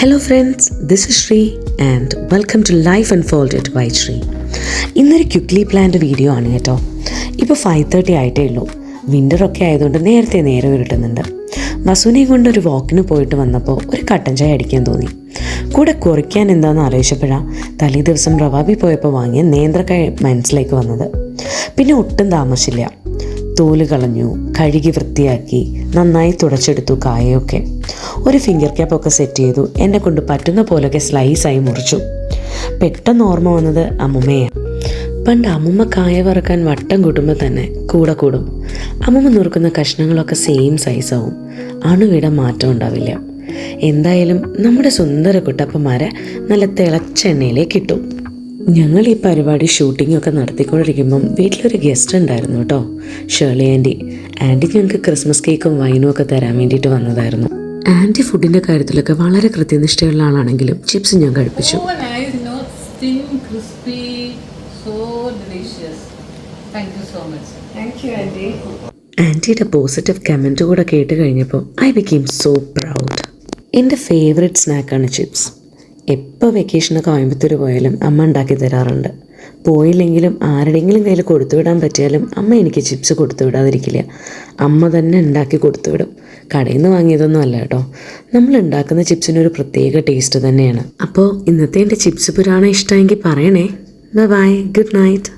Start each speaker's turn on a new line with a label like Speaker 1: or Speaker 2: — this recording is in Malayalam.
Speaker 1: Hello friends, this is Sree and welcome to life unfolded by Sree. ഇന്നൊരു ക്വിക്ക്ലി പ്ലാൻഡ് വീഡിയോ ആണ് കേട്ടോ. ഇപ്പോൾ 5:30 ആയിട്ടേ ഉള്ളൂ. വിൻ്ററൊക്കെ ആയതുകൊണ്ട് നേരത്തെ നേരം ഉരുട്ടുന്നുണ്ട്. വസുവിനെയും കൊണ്ട് ഒരു വാക്കിന് പോയിട്ട് വന്നപ്പോൾ ഒരു കട്ടൻ ചായ അടിക്കാൻ തോന്നി. കൂടെ കുറിക്കാൻ എന്താണെന്ന് ആലോചിച്ചപ്പോഴാണ് തലേ ദിവസം റവാബി പോയപ്പോൾ വാങ്ങിയ നേന്ത്രക്കായ മനസ്സിലേക്ക് വന്നത്. പിന്നെ ഒട്ടും താമസിച്ചില്ല, തോല് കളഞ്ഞു, കഴുകി വൃത്തിയാക്കി നന്നായി തുടച്ചെടുത്തു. കായയൊക്കെ ഒരു ഫിംഗർ ക്യാപ്പൊക്കെ സെറ്റ് ചെയ്തു. എന്നെ കൊണ്ട് പറ്റുന്ന പോലൊക്കെ സ്ലൈസായി മുറിച്ചു. പെട്ടെന്ന് ഓർമ്മ വന്നത് അമ്മുമ്മയാണ്. പണ്ട് അമ്മുമ്മ കായ വറക്കാൻ വട്ടം കൂട്ടുമ്പോൾ തന്നെ കൂടെ കൂടും. അമ്മുമ്മ നുറുക്കുന്ന കഷ്ണങ്ങളൊക്കെ സെയിം സൈസാവും. അണുവിട മാറ്റം ഉണ്ടാവില്ല. എന്തായാലും നമ്മുടെ സുന്ദര കുട്ടപ്പന്മാരെ നല്ല തിളച്ച എണ്ണയിലേക്ക് ഇട്ടു. ഞങ്ങൾ ഈ പരിപാടി ഷൂട്ടിങ്ങൊക്കെ നടത്തിക്കൊണ്ടിരിക്കുമ്പം വീട്ടിലൊരു ഗസ്റ്റ് ഉണ്ടായിരുന്നു കേട്ടോ, ഷേർലി ആൻറ്റി. ആൻറ്റി ഞങ്ങൾക്ക് ക്രിസ്മസ് കേക്കും വൈനും ഒക്കെ തരാൻ വേണ്ടിയിട്ട് വന്നതായിരുന്നു. ആൻറ്റി ഫുഡിൻ്റെ കാര്യത്തിലൊക്കെ വളരെ കൃത്യനിഷ്ഠയുള്ള ആളാണെങ്കിലും ചിപ്സ് ഞാൻ കഴിപ്പിച്ചു. ആൻറ്റിയുടെ പോസിറ്റീവ് കമൻറ്റ് കൂടെ കേട്ട് കഴിഞ്ഞപ്പോൾ ഐ ബിക്കെയിം സോ പ്രൗഡ്. എൻ്റെ ഫേവറേറ്റ് സ്നാക്കാണ് ചിപ്സ്. എപ്പോൾ വെക്കേഷനൊക്കെ കോയമ്പത്തൂർ പോയാലും അമ്മ ഉണ്ടാക്കി തരാറുണ്ട്. പോയില്ലെങ്കിലും ആരുടെയെങ്കിലും കയ്യിൽ കൊടുത്തുവിടാൻ പറ്റിയാലും അമ്മ എനിക്ക് ചിപ്സ് കൊടുത്തു വിടാതിരിക്കില്ല. അമ്മ തന്നെ ഉണ്ടാക്കി കൊടുത്തുവിടും. കടയിൽ നിന്ന് വാങ്ങിയതൊന്നും അല്ല കേട്ടോ. നമ്മൾ ഉണ്ടാക്കുന്ന ചിപ്സിനൊരു പ്രത്യേക ടേസ്റ്റ് തന്നെയാണ്. അപ്പോൾ ഇന്നത്തെ എൻ്റെ ചിപ്സ് പുരാണം ഇഷ്ടമെങ്കിൽ പറയണേ. Bye, good night.